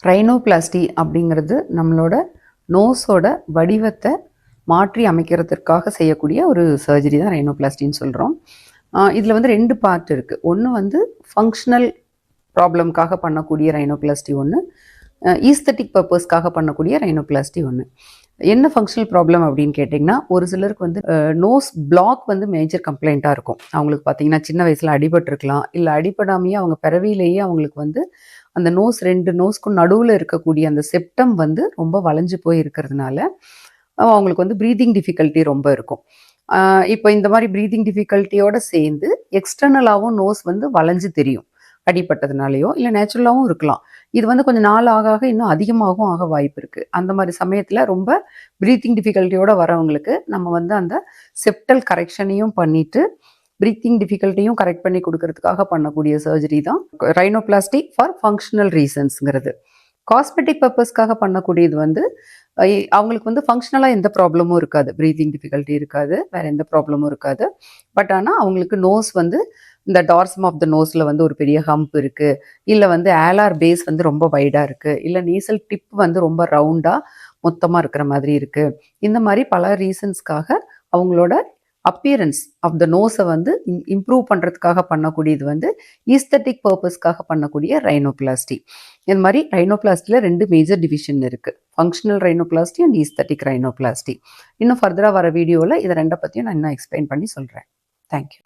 Rhinoplasty அப்படிங்கிறது நம்மளோட நோஸோட வடிவத்தை மாற்றி அமைக்கிறதுக்காக செய்யக்கூடிய ஒரு சர்ஜரி தான் ரைனோபிளாஸ்டின்னு சொல்கிறோம். இதில் வந்து 2 பார்ட் இருக்குது. ஒன்று வந்து ஃபங்க்ஷனல் ப்ராப்ளம்காக பண்ணக்கூடிய ரைனோபிளாஸ்டி ஒன்று, ஈஸ்தட்டிக் பர்பஸ்க்காக பண்ணக்கூடிய ரைனோபிளாஸ்டி ஒன்று. என்ன ஃபங்க்ஷனல் ப்ராப்ளம் அப்படின்னு கேட்டிங்கன்னா, ஒரு சிலருக்கு வந்து நோஸ் பிளாக் வந்து மேஜர் கம்ப்ளைண்ட்டாக இருக்கும். அவங்களுக்கு பார்த்தீங்கன்னா சின்ன வயசில் அடிபட்டிருக்கலாம், இல்லை அடிபடாமையே அவங்க பிறவியிலேயே அவங்களுக்கு வந்து அந்த நோஸ் 2 நோஸ்க்கும் நடுவில் இருக்கக்கூடிய அந்த செப்டம் வந்து ரொம்ப வளைஞ்சு போய் இருக்கிறதுனால அவங்களுக்கு வந்து ப்ரீதிங் டிஃபிகல்ட்டி ரொம்ப இருக்கும். இப்போ இந்த மாதிரி ப்ரீதிங் டிஃபிகல்ட்டியோடு சேர்ந்து எக்ஸ்டர்னலாகவும் நோஸ் வந்து வளைஞ்சு தெரியும். அடிபட்டதுனாலையோ இல்லை நேச்சுரலாகவும் இருக்கலாம். இது வந்து கொஞ்சம் நாள் ஆக ஆக இன்னும் அதிகமாகவும் ஆக வாய்ப்பு இருக்குது. அந்த மாதிரி சமயத்தில் ரொம்ப ப்ரீத்திங் டிஃபிகல்ட்டியோடு வரவங்களுக்கு நம்ம வந்து அந்த செப்டல் கரெக்ஷனையும் பண்ணிவிட்டு ப்ரீத்திங் டிஃபிகல்ட்டியும் கரெக்ட் பண்ணி கொடுக்கறதுக்காக பண்ணக்கூடிய சர்ஜரி தான் ரைனோபிளாஸ்டி ஃபார் ஃபங்க்ஷனல் ரீசன்ஸுங்கிறது. காஸ்மெட்டிக் பர்பஸ்க்காக பண்ணக்கூடியது வந்து அவங்களுக்கு வந்து ஃபங்க்ஷனலாக எந்த ப்ராப்ளமும் இருக்காது, ப்ரீத்திங் டிஃபிகல்ட்டி இருக்காது, வேறு எந்த ப்ராப்ளமும் இருக்காது. பட் ஆனால் அவங்களுக்கு நோஸ் வந்து இந்த டார்சம் ஆஃப் த நோஸில் வந்து ஒரு பெரிய ஹம்ப் இருக்குது, இல்லை வந்து ஆலார் பேஸ் வந்து ரொம்ப வைடாக இருக்குது, இல்லை நேசல் டிப் வந்து ரொம்ப ரவுண்டாக மொத்தமாக இருக்கிற மாதிரி இருக்குது. இந்த மாதிரி பல ரீசன்ஸ்க்காக அவங்களோட அப்பியரன்ஸ் ஆஃப் த நோஸை வந்து இம்ப்ரூவ் பண்ணுறதுக்காக பண்ணக்கூடியது வந்து ஈஸ்தட்டிக் பர்பஸ்க்காக பண்ணக்கூடிய ரைனோபிளாஸ்டி. இந்த மாதிரி ரைனோபிளாஸ்டியில் 2 மேஜர் டிவிஷன் இருக்குது, functional rhinoplasty and aesthetic rhinoplasty. இன்னும் ஃபர்தராக வர வீடியோவில் இதை 2 பற்றியும் நான் இன்னும் எக்ஸ்பிளைன் பண்ணி சொல்கிறேன். தேங்க்யூ.